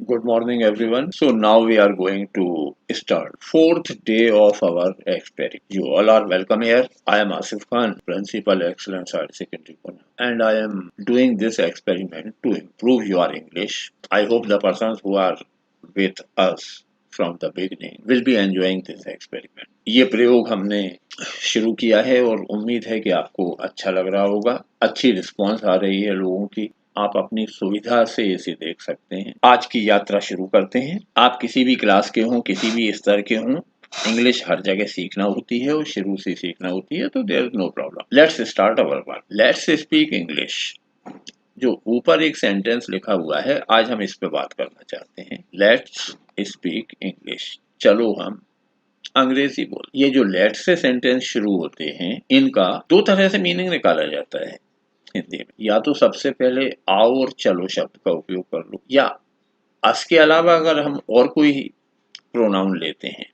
Good morning, everyone. So now we are going to start fourth day of our experiment. You all are welcome here. I am Asif Khan, Principal Excellence Higher Secondary Pune, and I am doing this experiment to improve your English. I hope the persons who are with us from the beginning will be enjoying this experiment. ये प्रयोग हमने शुरू किया है और उम्मीद है कि आपको अच्छा लग रहा होगा। अच्छी रिस्पॉन्स आ रही है लोगों की। आप अपनी सुविधा से इसे देख सकते हैं। आज की यात्रा शुरू करते हैं। आप किसी भी क्लास के हों, किसी भी स्तर के हों, इंग्लिश हर जगह सीखना होती है और शुरू से सीखना होती है, तो there is no problem. Let's start our work. Let's speak English. जो ऊपर एक सेंटेंस लिखा हुआ है, आज हम इस पे बात करना चाहते हैं। Let's speak English. चलो हम अंग्रेजी बोल। ये जो लेट्स से सेंटेंस शुरू होते हैं, इनका दो तरह से मीनिंग निकाला जाता है हिंदी में। या तो सबसे पहले आओ और चलो शब्द का उपयोग कर लो, या अस के अलावा अगर हम और कोई प्रोनाउन लेते हैं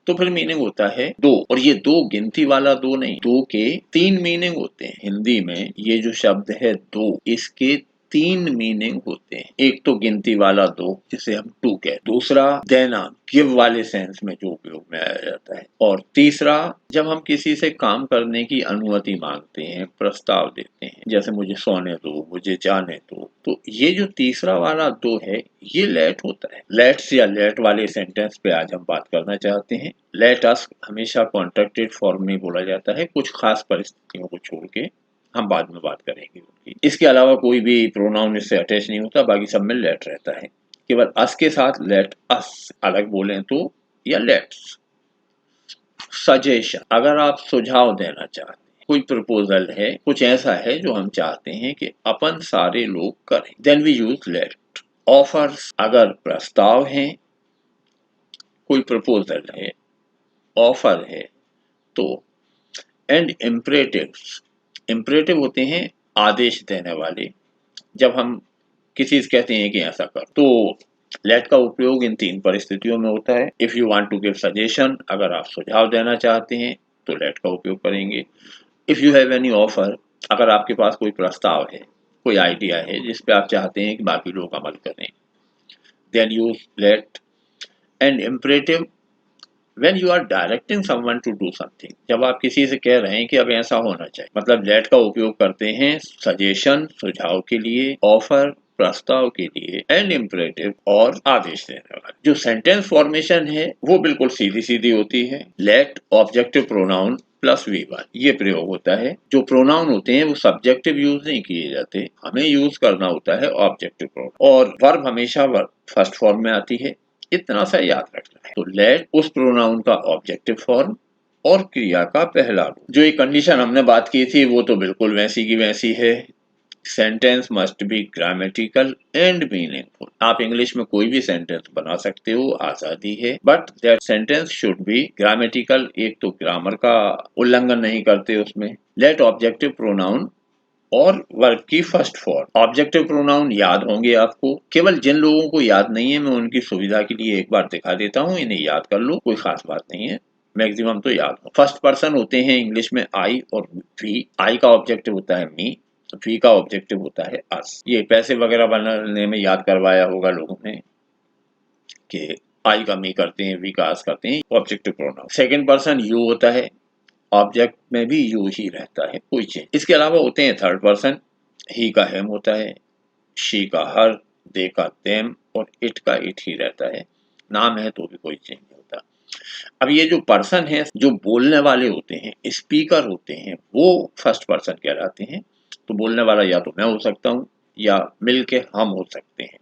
तो फिर मीनिंग होता है दो। और ये दो गिनती वाला दो नहीं, दो के तीन मीनिंग होते हैं। हिंदी में ये जो शब्द है दो, इसके तीन मीनिंग होते हैं। एक तो गिनती वाला दो, जिसे हम टू कहते, दूसरा देना, गिव वाले सेंस में जो उपयोग में आया जाता है, और तीसरा जब हम किसी से काम करने की अनुमति मांगते हैं, प्रस्ताव देते हैं, जैसे मुझे सोने दो, मुझे जाने दो, तो ये जो तीसरा वाला दो है, ये लेट होता है। लेट्स या लेट वाले सेंटेंस पे आज हम बात करना चाहते हैं। लेट अस हमेशा कॉन्ट्रैक्टेड फॉर्म में बोला जाता है, कुछ खास परिस्थितियों को छोड़ के। हम बाद में बात करेंगे उनकी। इसके अलावा कोई भी प्रोनाउन इससे अटैच नहीं होता, बाकी सब में लेट रहता है। केवल अस के साथ लेट अस अलग बोलें तो, या लेट्स। सजेशन, अगर आप सुझाव देना चाहते हैं, कोई प्रपोजल है, कुछ ऐसा है जो हम चाहते हैं कि अपन सारे लोग करें, then we use let. Offers, अगर प्रस्ताव है, कोई प्रपोजल है, ऑफर है, तो। एंड इम्परेटिव्स, इम्परेटिव होते हैं आदेश देने वाले। जब हम किसी से कहते हैं कि ऐसा कर, तो लेट का उपयोग इन तीन परिस्थितियों में होता है। If you want to give suggestion, अगर आप सुझाव देना चाहते हैं तो लेट का उपयोग करेंगे। If you have any offer, अगर आपके पास कोई प्रस्ताव है, कोई आइडिया है जिस पे आप चाहते हैं कि बाकी लोग अमल करें, then use let. And imperative, when you are directing someone to do something, जब आप किसी से कह रहे हैं कि अब ऐसा होना चाहिए, मतलब लेट का उपयोग करते हैं सजेशन सुझाव के लिए, ऑफर प्रस्ताव के लिए, एंड इम्परेटिव और आदेश देने वाले। जो सेंटेंस फॉर्मेशन है वो बिल्कुल सीधी सीधी होती है। Late objective pronoun plus V1, ये प्रयोग होता है। जो प्रोनाउन होते हैं वो सब्जेक्टिव यूज नहीं किए जाते, हमें यूज करना होता है ऑब्जेक्टिव प्रोनाउन। और वर्ब हमेशा वर्ब फर्स्ट फॉर्म में आती है, इतना सा याद रखना है। तो लेट उस प्रोनाउन का ऑब्जेक्टिव फॉर्म और क्रिया का पहला रूप। जो एक कंडीशन हमने बात की थी वो तो बिल्कुल वैसी की वैसी है। Sentence must be grammatical and meaningful. आप इंग्लिश में कोई भी सेंटेंस बना सकते हो, आजादी है, but that sentence should be grammatical. एक तो ग्रामर का उल्लंघन नहीं करते उसमें। लेट ऑब्जेक्टिव प्रोनाउन और वर्ब की फर्स्ट फॉर्म। ऑब्जेक्टिव प्रोनाउन याद होंगे आपको। केवल जिन लोगों को याद नहीं है, मैं उनकी सुविधा के लिए एक बार दिखा देता हूँ, इन्हें याद कर लो, कोई खास बात नहीं है, मैक्सिमम तो याद हो। फर्स्ट पर्सन होते हैं इंग्लिश में आई और वी। आई का ऑब्जेक्टिव होता है मी, वी का ऑब्जेक्टिव होता है अस। ये पैसे वगैरह बनाने में याद करवाया होगा लोगों ने कि आई का मी करते हैं, वी का अस करते हैं, objective pronoun. Second person you होता है, ऑब्जेक्ट में भी यू ही रहता है, कोई चेंज। इसके अलावा होते हैं थर्ड पर्सन, ही का हेम होता है, शी का हर, दे का देम और इट का इट ही रहता है। नाम है तो भी कोई चेंज नहीं होता। अब ये जो पर्सन है, जो बोलने वाले होते हैं, स्पीकर होते हैं, वो फर्स्ट पर्सन कहलाते हैं। तो बोलने वाला या तो मैं हो सकता हूँ या मिलके हम हो सकते हैं,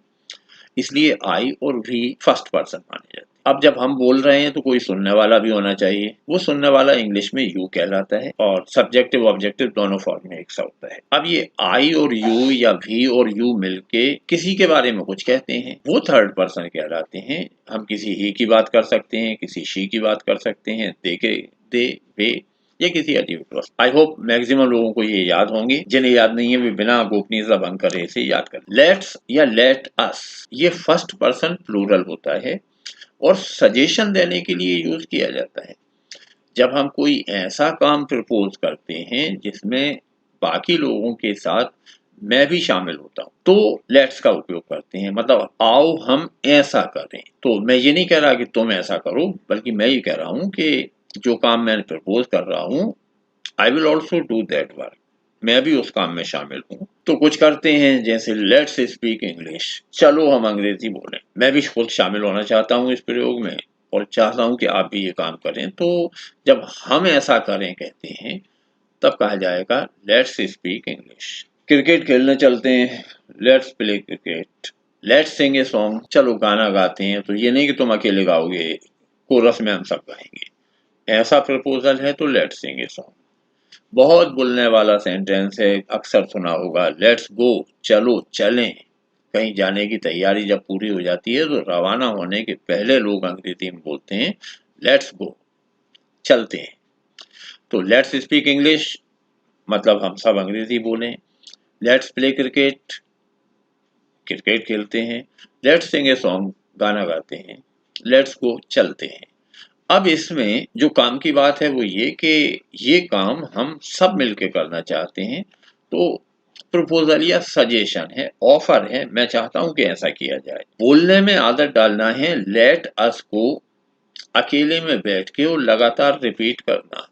इसलिए आई और वी फर्स्ट पर्सन माने जाते हैं। अब जब हम बोल रहे हैं तो कोई सुनने वाला भी होना चाहिए, वो सुनने वाला इंग्लिश में यू कहलाता है, और सब्जेक्टिव ऑब्जेक्टिव दोनों फॉर्म में एक सा होता है। अब ये आई और यू या वी और यू मिलके किसी के बारे में कुछ कहते हैं, वो थर्ड पर्सन कहलाते हैं। हम किसी ही की बात कर सकते हैं, किसी शी की बात कर सकते हैं, दे वे, या किसी अजीब दोस्त। आई होप मैक्सिमम लोगों को ये याद होंगे, जिन्हें याद नहीं है वे बिना गोपनीयता भंग करे इसे याद कर। लेट्स या लेट अस, ये फर्स्ट पर्सन प्लूरल होता है और सजेशन देने के लिए यूज किया जाता है। जब हम कोई ऐसा काम प्रपोज करते हैं जिसमें बाकी लोगों के साथ मैं भी शामिल होता हूँ, तो लेट्स का उपयोग करते हैं, मतलब आओ हम ऐसा करें। तो मैं ये नहीं कह रहा कि तुम ऐसा करो, बल्कि मैं ये कह रहा हूँ कि जो काम मैं प्रपोज कर रहा हूँ, I will also do that work, मैं भी उस काम में शामिल हूँ। तो कुछ करते हैं जैसे लेट्स स्पीक इंग्लिश, चलो हम अंग्रेजी बोलें। मैं भी खुद शामिल होना चाहता हूँ इस प्रयोग में और चाहता हूँ कि आप भी ये काम करें। तो जब हम ऐसा करें कहते हैं, तब कहा जाएगा लेट्स स्पीक इंग्लिश। क्रिकेट खेलने चलते हैं, let's play cricket. Let's Singh a song, चलो गाना गाते हैं। तो ये नहीं कि तुम अकेले गाओगे, कोरस में हम सब गाएंगे, ऐसा प्रपोजल है तो लेट्स सिंग ए सॉन्ग। बहुत बोलने वाला सेंटेंस है, अक्सर सुना होगा, लेट्स गो, चलो चलें। कहीं जाने की तैयारी जब पूरी हो जाती है तो रवाना होने के पहले लोग अंग्रेजी में बोलते हैं लेट्स गो, चलते हैं। तो लेट्स स्पीक इंग्लिश मतलब हम सब अंग्रेजी बोलें। लेट्स प्ले क्रिकेट, क्रिकेट खेलते हैं। लेट्स सिंग ए सॉन्ग, गाना गाते हैं। लेट्स गो, चलते हैं। अब इसमें जो काम की बात है वो ये कि ये काम हम सब मिलके करना चाहते हैं। तो प्रपोजल या सजेशन है, ऑफर है, मैं चाहता हूं कि ऐसा किया जाए। बोलने में आदत डालना है लेट अस को, अकेले में बैठ के और लगातार रिपीट करना,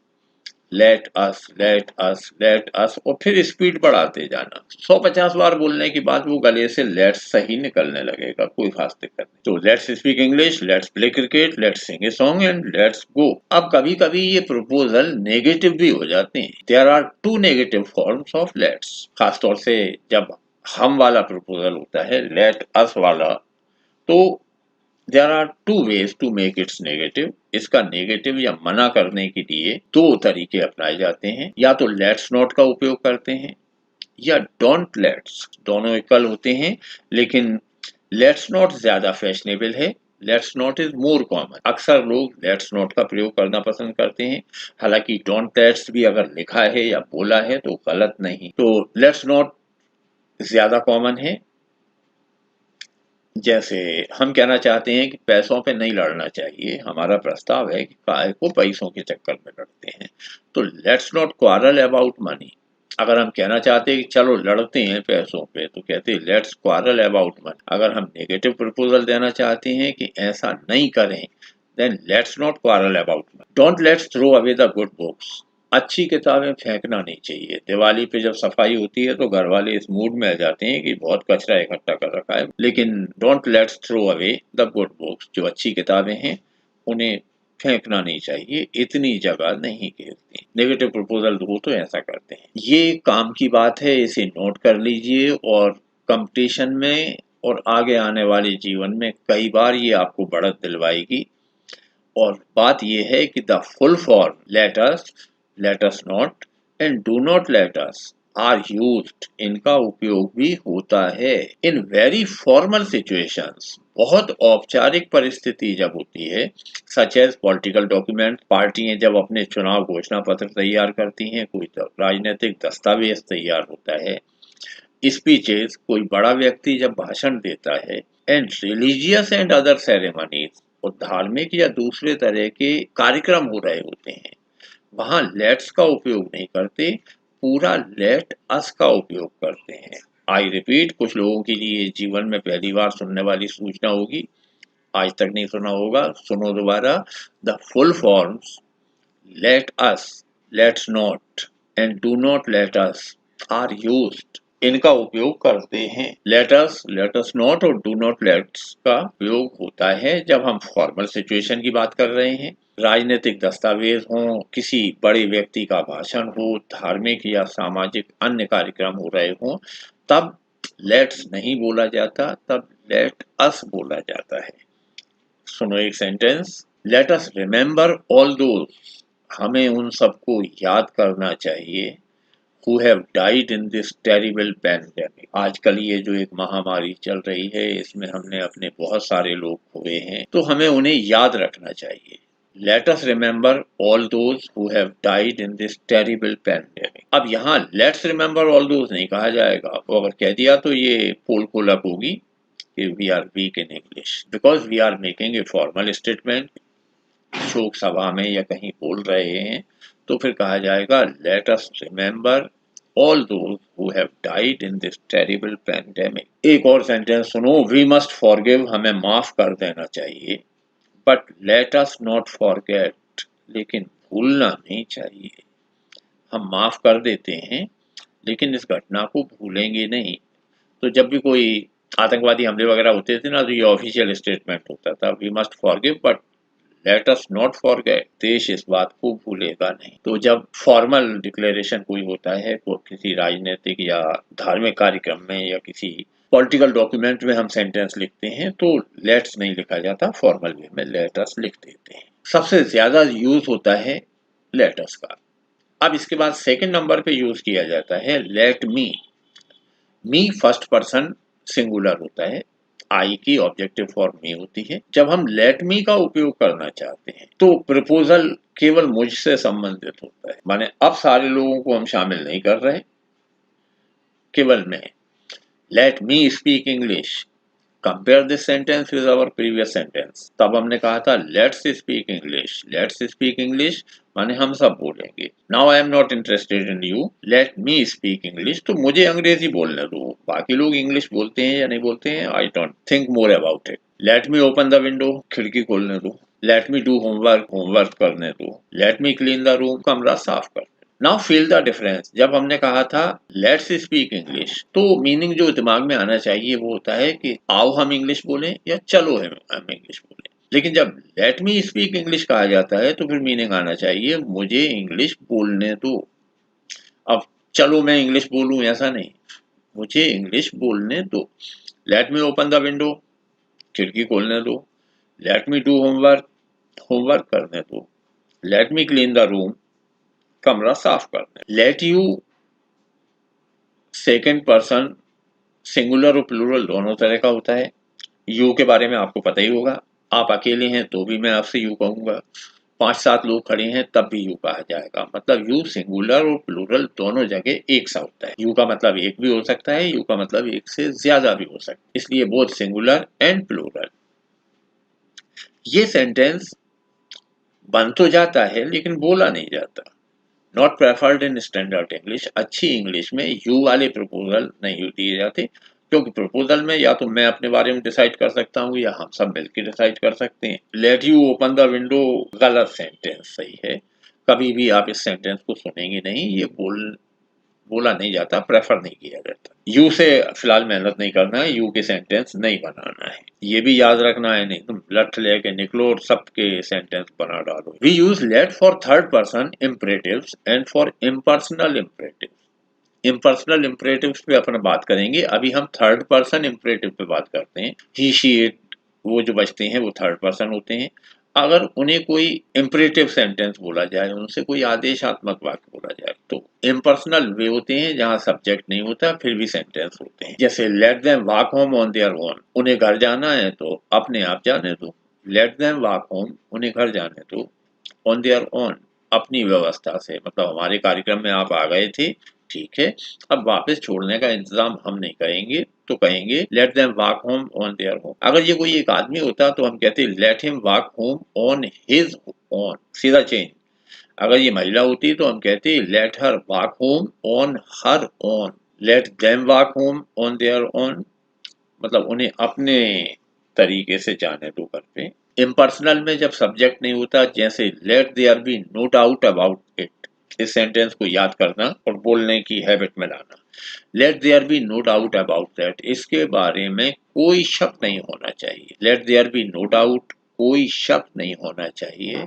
let us let us let us, और फिर स्पीड बढ़ाते जाना। 150 बार बोलने के बाद वो गले से लेट्स सही निकलने लगेगा, कोई खास दिक्कत नहीं। तो let's speak English, let's play cricket, let's Singh a song and let's go. अब कभी कभी ये प्रपोजल नेगेटिव भी हो जाते हैं। There are two negative forms of let's, खासतौर से जब हम वाला प्रपोजल होता है, लेट अस वाला। तो there are two ways to make its negative. इसका नेगेटिव या मना करने के लिए दो तरीके अपनाए जाते हैं। या तो लेट्स नॉट का उपयोग करते हैं या डोंट लेट्स, दोनों इक्वल होते हैं, लेकिन लेट्स नॉट ज्यादा फैशनेबल है। Let's not is more common, अक्सर लोग लेट्स नॉट का प्रयोग करना पसंद करते हैं। हालांकि डोंट लेट्स भी अगर लिखा है या बोला है तो गलत नहीं। तो लेट्स नॉट ज्यादा कॉमन है। जैसे हम कहना चाहते हैं कि पैसों पे नहीं लड़ना चाहिए, हमारा प्रस्ताव है कि काय को पैसों के चक्कर में लड़ते हैं। तो let's not quarrel about money. अगर हम कहना चाहते हैं कि चलो लड़ते हैं पैसों पे, तो कहते हैं लेट्स क्वारल अबाउट मनी। अगर हम नेगेटिव प्रपोजल देना चाहते हैं कि ऐसा नहीं करें, then let's not quarrel about money. Don't let's throw away the good books, अच्छी किताबें फेंकना नहीं चाहिए। दिवाली पे जब सफाई होती है तो घर वाले इस मूड में आ जाते हैं कि बहुत कचरा इकट्ठा कर रखा है, लेकिन don't let's throw away the good books, जो अच्छी किताबें हैं उन्हें फेंकना नहीं चाहिए, इतनी जगह नहीं घेरती। नेगेटिव प्रपोजल हो तो ऐसा करते हैं। ये काम की बात है, इसे नोट कर लीजिए। और कंपटीशन में और आगे आने वाले जीवन में कई बार ये आपको बढ़त दिलवाएगी। और बात यह है कि the full form let us not and do not let us are used, इनका उपयोग भी होता है इन वेरी फॉर्मल सिचुएशंस, बहुत औपचारिक परिस्थिति जब होती है, सच एज पॉलिटिकल डॉक्यूमेंट। पार्टियां जब अपने चुनाव घोषणा पत्र तैयार करती हैं, कोई राजनीतिक दस्तावेज तैयार होता है, स्पीचेस, कोई बड़ा व्यक्ति जब भाषण देता है, and religious and other ceremonies, और धार्मिक या दूसरे तरह के कार्यक्रम हो रहे होते हैं, वहां लेट्स का उपयोग नहीं करते, पूरा लेट अस का उपयोग करते हैं। आई रिपीट, कुछ लोगों के लिए जीवन में पहली बार सुनने वाली सूचना होगी, आज तक नहीं सुना होगा, सुनो दोबारा। The full forms let us, let's not and do not let us are used, इनका उपयोग करते हैं। लेट अस नॉट और डू नॉट लेट्स का उपयोग होता है जब हम फॉर्मल सिचुएशन की बात कर रहे हैं, राजनीतिक दस्तावेज हो, किसी बड़े व्यक्ति का भाषण हो, धार्मिक या सामाजिक अन्य कार्यक्रम हो रहे हो, तब लेट्स नहीं बोला जाता, तब लेट अस बोला जाता है। सुनो एक sentence, let us remember all those, हमें उन सबको याद करना चाहिए, who have died in this terrible pandemic। आजकल ये जो एक महामारी चल रही है, इसमें हमने अपने बहुत सारे लोग खोए हैं, तो हमें उन्हें याद रखना चाहिए। Let us remember all those who have died in this terrible pandemic। अब यहाँ let's remember all those नहीं कहा जाएगा, वो अगर कह दिया तो ये पोल खोलक होगी कि we are weak in English because we are making a formal statement, शोक सभा में या कहीं बोल रहे हैं, तो फिर कहा जाएगा let us remember all those who have died in this terrible pandemic. एक और सेंटेंस सुनो, we must forgive, हमें माफ कर देना चाहिए, but let us not forget, लेकिन भूलना नहीं चाहिए। हम माफ कर देते हैं लेकिन इस घटना को भूलेंगे नहीं। तो जब भी कोई आतंकवादी हमले वगैरह होते थे ना, तो ये ऑफिशियल स्टेटमेंट होता था, we must forgive but let us not forget, देश इस बात को भूलेगा नहीं। तो जब फॉर्मल डिक्लेरेशन कोई होता है, वो किसी राजनीतिक या धार्मिक कार्यक्रम में या किसी पॉलिटिकल डॉक्यूमेंट में हम सेंटेंस लिखते हैं तो लेट्स नहीं लिखा जाता, फॉर्मल वे में लेट अस लिख देते हैं। सबसे ज्यादा यूज होता है लेट अस का। अब इसके बाद सेकंड नंबर पे यूज किया जाता है लेट मी। मी फर्स्ट पर्सन सिंगुलर होता है, आई की ऑब्जेक्टिव फॉर्म मी होती है। जब हम लेट मी का उपयोग करना चाहते हैं तो प्रपोजल केवल मुझसे संबंधित होता है, माने अब सारे लोगों को हम शामिल नहीं कर रहे, केवल मैं। Let me speak English, compare this sentence with our previous sentence. तब हमने कहा था let's speak English, let's speak English माने हम सब बोलेंगे। Now I am not interested in you, let me speak English, तो मुझे अंग्रेजी बोलने दो, बाकी लोग इंग्लिश बोलते हैं या नहीं बोलते हैं, I don't think more about it. Let me open the window, खिड़की खोलने दो। Let me do homework, homework करने दो। Let me clean the room, कमरा साफ कर। Now feel the difference. जब हमने कहा था लेट्स स्पीक इंग्लिश, तो मीनिंग जो दिमाग में आना चाहिए वो होता है कि आओ हम इंग्लिश बोलें या चलो हम इंग्लिश बोलें। लेकिन जब लेट मी स्पीक इंग्लिश कहा जाता है तो फिर मीनिंग आना चाहिए मुझे इंग्लिश बोलने दो। अब चलो मैं इंग्लिश बोलूं ऐसा नहीं, मुझे इंग्लिश बोलने दो। Let me open the window, खिड़की खोलने दो। Let me do homework, homework करने दो। Let me clean the room, कमरा साफ करने। Let you second person singular और प्लूरल दोनों तरह का होता है। यू के बारे में आपको पता ही होगा, आप अकेले हैं तो भी मैं आपसे यू कहूंगा, 5-7 लोग खड़े हैं तब भी यू कहा जाएगा। मतलब यू सिंगुलर और प्लूरल दोनों जगह एक सा होता है। यू का मतलब एक भी हो सकता है, यू का मतलब एक से ज्यादा भी हो सकता है, इसलिए बोथ सिंगुलर एंड प्लूरल। ये सेंटेंस बन तो जाता है लेकिन बोला नहीं जाता। Not preferred in standard English, अच्छी इंग्लिश में यू वाले प्रपोजल नहीं दिए जाते, क्योंकि प्रपोजल में या तो मैं अपने बारे में डिसाइड कर सकता हूँ या हम सब मिलकर डिसाइड कर सकते हैं। Let you open the window गलत सेंटेंस सही है, कभी भी आप इस सेंटेंस को सुनेंगे नहीं, ये बोला नहीं जाता, प्रेफर नहीं किया जाता। यू से फिलहाल मेहनत नहीं करना है, यू के सेंटेंस नहीं बनाना है, ये भी याद रखना है, नहीं तुम लठ लेके निकलो और सबके सेंटेंस बना डालो। We use let for third person imperatives and for impersonal imperatives. Impersonal imperatives पे अपन बात करेंगे, अभी हम थर्ड पर्सन इम्परेटिव पे बात करते हैं। ही शी इट वो जो बचते हैं वो थर्ड पर्सन होते हैं। अगर उन्हें कोई इम्परेटिव सेंटेंस बोला जाए, उनसे कोई आदेशात्मक वाक्य बोला जाए, तो इम्पर्सनल वे होते हैं जहां सब्जेक्ट नहीं होता फिर भी सेंटेंस होते हैं। जैसे let them walk home on their own, उन्हें घर जाना है तो अपने आप जाने दो। लेट देम वॉक होम, उन्हें घर जाने दो। ऑन देयर ओन, अपनी व्यवस्था से, मतलब हमारे कार्यक्रम में आप आ गए थे, ठीक है, अब वापस छोड़ने का इंतजाम हम नहीं करेंगे, तो कहेंगे let them walk home on their home. अगर ये कोई एक आदमी होता तो हम कहते let him walk home on his own, सीधा चेंज। अगर ये महिला होती तो हम कहते let her walk home on her own. Let them walk home on their own, मतलब उन्हें अपने तरीके से जाने दो घर पे। इम्पर्सनल में जब सब्जेक्ट नहीं होता, जैसे let there be no doubt about it, इस सेंटेंस को याद करना और बोलने की हैबिट में लाना। Let there be no doubt about that, इसके बारे में कोई शक नहीं होना चाहिए। Let there be no doubt, कोई शक नहीं होना चाहिए।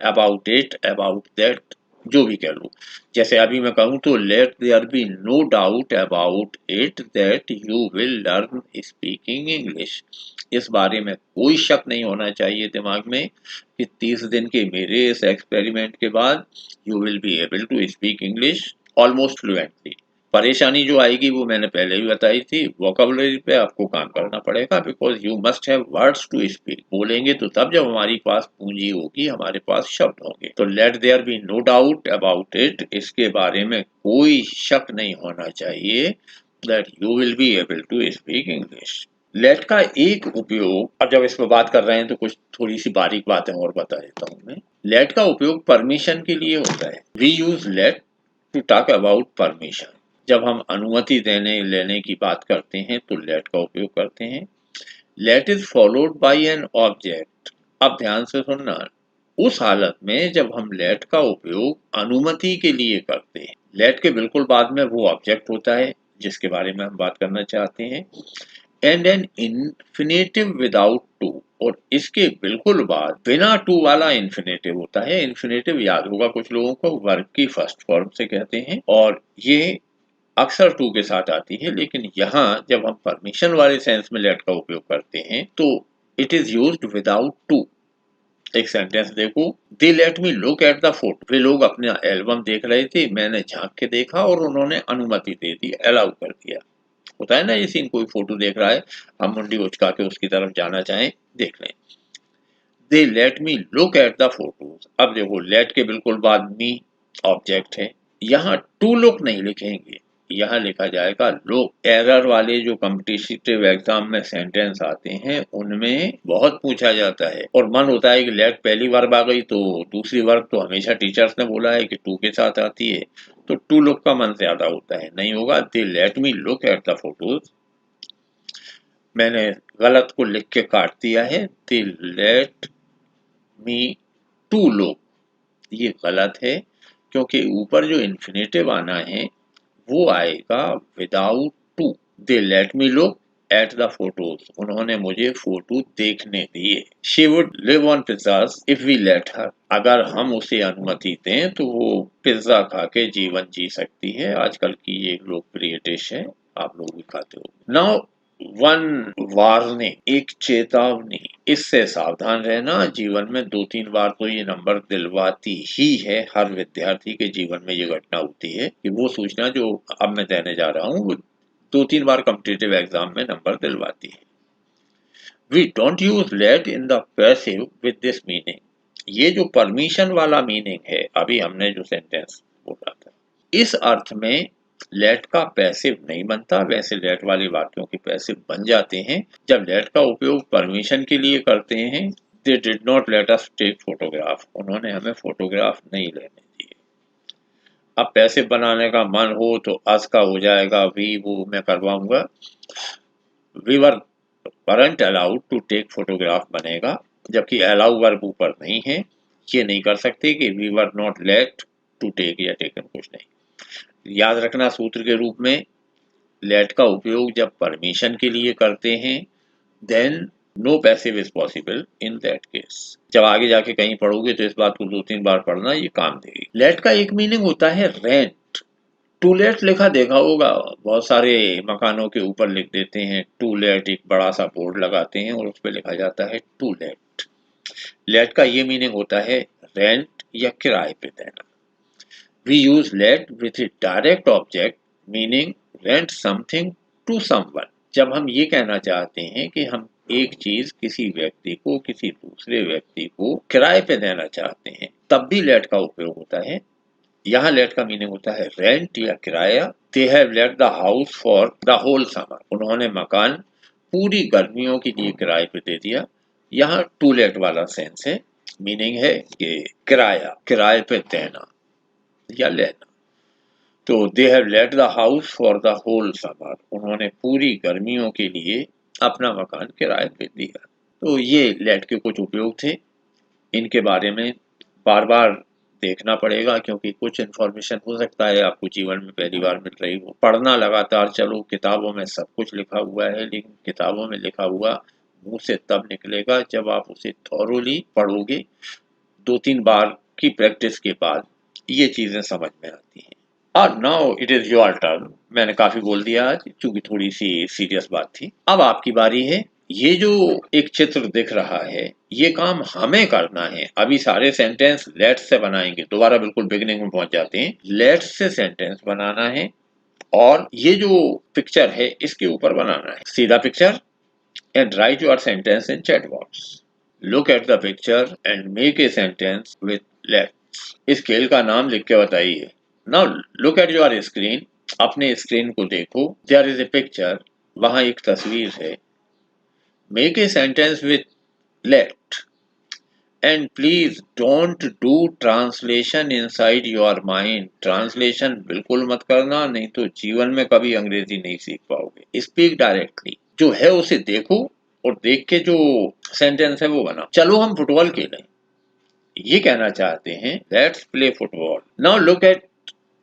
अबाउट इट, अबाउट दैट, जो भी कह लो। जैसे अभी मैं कहूँ तो let there be no doubt about it that you will learn speaking English, इस बारे में कोई शक नहीं होना चाहिए दिमाग में कि 30 दिन के मेरे इस एक्सपेरिमेंट के बाद you will be able to speak English almost fluently. परेशानी जो आएगी वो मैंने पहले भी बताई थी, वोकैबुलरी पे आपको काम करना पड़ेगा, because you must have words to speak. बोलेंगे तो तब जब हमारे पास पूंजी होगी, हमारे पास शब्द होंगे। तो let there be no doubt about it, इसके बारे में कोई शक नहीं होना चाहिए that you will be able to speak English. Let का एक उपयोग, अब जब इस पर बात कर रहे हैं तो कुछ थोड़ी सी बारीक बातें और बता देता हूँ मैं। लेट का उपयोग परमिशन के लिए होता है। We use let to talk about permission. जब हम अनुमति देने लेने की बात करते हैं तो लेट का उपयोग करते हैं। Let is followed by an object. अब ध्यान से सुनना, उस हालत में जब हम लेट का उपयोग अनुमति के लिए करते हैं, लेट के बिल्कुल बाद में वो ऑब्जेक्ट होता है जिसके बारे में हम बात करना चाहते हैं, and an infinitive without to, और इसके बिल्कुल बाद बिना टू वाला इन्फिनेटिव होता है। इन्फिनेटिव याद होगा कुछ लोगों को, वर्ब की फर्स्ट फॉर्म से कहते हैं और ये अक्सर टू के साथ आती है, लेकिन यहाँ जब हम परमिशन वाले सेंस में लेट का उपयोग करते हैं तो it is used without to. एक सेंटेंस देखो, they let me look at the photo. वे लोग अपना एल्बम देख रहे थे, मैंने झांक के देखा और उन्होंने अनुमति दे दी, अलाउ कर दिया। होता है ना ये सीन, कोई फोटो देख रहा है, हम मुंडी उचका के उसकी तरफ जाना चाहें, देख लें। They let me look at the photos. अब देखो, लेट के बिल्कुल बाद मी ऑब्जेक्ट है, यहाँ टू लुक नहीं लिखेंगे, यहाँ लिखा जाएगा लुक। एरर वाले जो कॉम्पिटिटिव एग्जाम में सेंटेंस आते हैं उनमें बहुत पूछा जाता है और मन होता है कि लेट पहली वर्ब आ गई तो दूसरी वर्ब तो हमेशा टीचर्स ने बोला है कि टू के साथ आती है, तो टू लुक का मन ज्यादा होता है, नहीं होगा। दे let me look at the photos, मैंने गलत को लिख के काट दिया है, दे लेट मी टू लुक, ये गलत है क्योंकि ऊपर जो इन्फिनेटिव आना है वो आएगा without to. They let me look at the photos, उन्होंने मुझे फोटो देखने दिए। She would live on pizzas if we let her, अगर हम उसे अनुमति दें तो वो पिज्जा खा के जीवन जी सकती है। आजकल की ये लोकप्रिय डिश है, आप लोग भी खाते हो। नाउ वन वार्निंग, एक चेतावनी, इससे सावधान रहना। जीवन में 2-3 बार तो ये नंबर दिलवाती ही है, हर विद्यार्थी के जीवन में ये घटना होती है कि वो सूचना जो अब मैं देने जा रहा हूँ वो 2-3 बार कॉम्पिटिटिव एग्जाम में नंबर दिलवाती है। We don't use let in the passive with this meaning, ये जो परमिशन वाला मीनिंग है, अभी हमने जो सेंटेंस बोला था, इस अर्थ में लेट का पैसिव नहीं बनता। वैसे लेट वाले वाक्यों के पैसिव बन जाते हैं जब लेट का उपयोग परमिशन के लिए करते हैं। They did not let us take photograph, उन्होंने हमें फोटोग्राफ नहीं लेने दिए। अब पैसिव बनाने का मन हो तो अस का हो जाएगा वी, वो मैं करवाऊंगा। We weren't allowed to take photograph बनेगा, जबकि अलाउ वर्ब ऊपर नहीं है, ये नहीं कर सकते कि we were not let to take या टेकन, कुछ नहीं। याद रखना सूत्र के रूप में, लेट का उपयोग जब परमिशन के लिए करते हैं then no passive is possible in that case. जब आगे जाके कहीं पढ़ोगे तो इस बात को 2-3 बार पढ़ना, ये काम देगी। लेट का एक मीनिंग होता है रेंट। टू लेट लिखा देखा होगा, बहुत सारे मकानों के ऊपर लिख देते हैं टू लेट, एक बड़ा सा बोर्ड लगाते हैं और उस पर लिखा जाता है टू लेट। लेट का ये मीनिंग होता है रेंट या किराए पे देना। We use let with a direct object meaning rent something to someone। जब हम ये कहना चाहते हैं कि हम एक चीज किसी व्यक्ति को किसी दूसरे व्यक्ति को किराए पे देना चाहते हैं, तब भी लेट का उपयोग होता है। यहाँ लेट का मीनिंग होता है रेंट या किराया। They have let the house for the whole summer, उन्होंने मकान पूरी गर्मियों के लिए किराए पे दे दिया। यहाँ टू लेट वाला सेंस है, मीनिंग है कि किराया, किराए पे देना या लेना। तो they have let the house for the whole summer, उन्होंने पूरी गर्मियों के लिए अपना मकान किराए पे दिया। तो ये लेट के कुछ उपयोग थे, इनके बारे में बार बार देखना पड़ेगा क्योंकि कुछ इन्फॉर्मेशन हो सकता है आपको जीवन में पहली बार मिल रही हो। पढ़ना लगातार चलो, किताबों में सब कुछ लिखा हुआ है, लेकिन किताबों में लिखा हुआ मुंह से तब निकलेगा जब आप उसे थॉरोली पढ़ोगे। 2-3 बार की प्रैक्टिस के बाद ये चीजें समझ में आती हैं। और now it is your turn. मैंने काफी बोल दिया आज क्योंकि थोड़ी सी सीरियस बात थी। अब आपकी बारी है। ये जो एक चित्र दिख रहा है ये काम हमें करना है। अभी सारे सेंटेंस लेट से बनाएंगे, दोबारा बिल्कुल बिगिनिंग में पहुंच जाते हैं। लेट से सेंटेंस बनाना है और ये जो पिक्चर है इसके ऊपर बनाना है। सीधा picture and right your sentence in chat box. Look at the picture and make a sentence with let's. इस खेल का नाम लिख के बताइए। Now look at your screen, अपने स्क्रीन को देखो। देयर इज ए पिक्चर, वहां एक तस्वीर है। Make a sentence with let, and please don't do translation inside your mind. Translation बिल्कुल मत करना, नहीं तो जीवन में कभी अंग्रेजी नहीं सीख पाओगे। स्पीक डायरेक्टली, जो है उसे देखो और देख के जो सेंटेंस है वो बनाओ। चलो हम फुटबॉल खेलें, ये कहना चाहते हैं let's play football. Now look at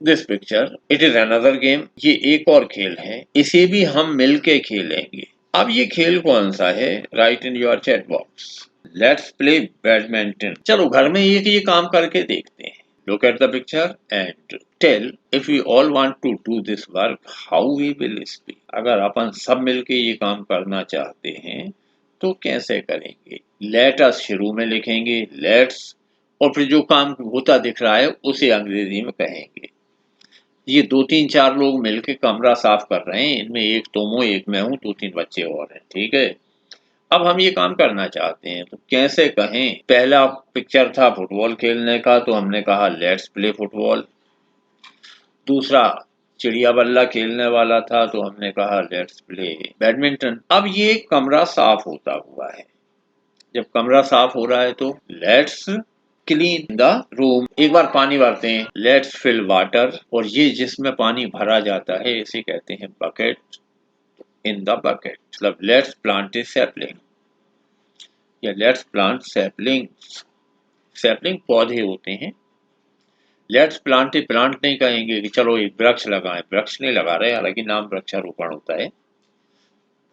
this picture, it is another game. ये एक और खेल है, इसे भी हम मिलके खेलेंगे। अब ये खेल कौन सा है? Write in your chat box. Let's play badminton. चलो घर में ये काम करके देखते हैं। Look at the picture and tell if we all want to do this work how we will speak. अगर अपन सब मिलके ये काम करना चाहते हैं तो कैसे करेंगे? लेट अस शुरू में लिखेंगे, लेट्स, और फिर जो काम होता दिख रहा है उसे अंग्रेजी में कहेंगे। ये 2-3-4 लोग मिलके कमरा साफ कर रहे हैं, इनमें एक तुम हो, एक मैं हूँ, 2-3 बच्चे और हैं, ठीक है। अब हम ये काम करना चाहते हैं तो कैसे कहें? पहला पिक्चर था फुटबॉल खेलने का, तो हमने कहा लेट्स प्ले फुटबॉल। दूसरा चिड़िया बल्ला खेलने वाला था, तो हमने कहा लेट्स प्ले बैडमिंटन। अब ये कमरा साफ होता हुआ है, जब कमरा साफ हो रहा है तो लेट्स क्लीन द रूम। एक बार पानी भरते हैं, लेट्स फिल वाटर, और ये जिसमें पानी भरा जाता है इसे कहते हैं बकेट। इन द बकेट, मतलब लेट्स प्लांट ए सैपलिंग या लेट्स प्लांट सैपलिंग। सैपलिंग पौधे होते हैं। लेट्स प्लांट ए प्लांट नहीं कहेंगे कि चलो एक वृक्ष लगाएं, वृक्ष नहीं लगा रहे, हालांकि नाम वृक्षारोपण होता है।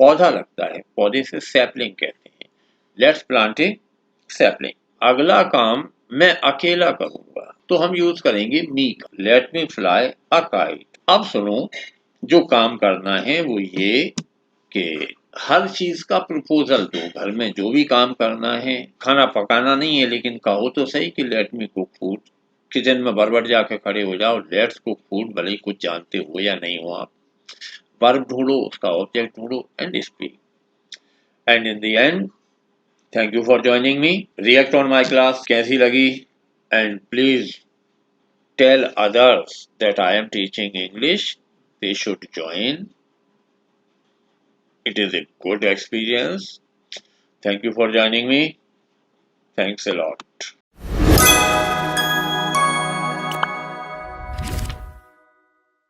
पौधा लगता है, पौधे से सैपलिंग कहते हैं। Let's plant A sapling. अगला काम मैं अकेला करूंगा, तो हम यूज करेंगे मी का। Let me fly a kite. अब सुनो, जो काम करना है वो ये कि हर चीज का प्रपोजल दो। घर में जो भी काम करना है, खाना पकाना नहीं है, लेकिन कहो तो सही कि let me cook food. Kitchen में बरबर जाके खड़े हो जाओ, लेट्स कुक फूड, भले ही कुछ जानते हो या नहीं हो आप। वर्ब ढूंढो, उसका ऑब्जेक्ट ढूंढो and speak. And in the end, thank you for joining me. React on my class कैसी लगी, and please tell others that I am teaching English, they should join. It is a good experience. Thank you for joining me. Thanks a lot.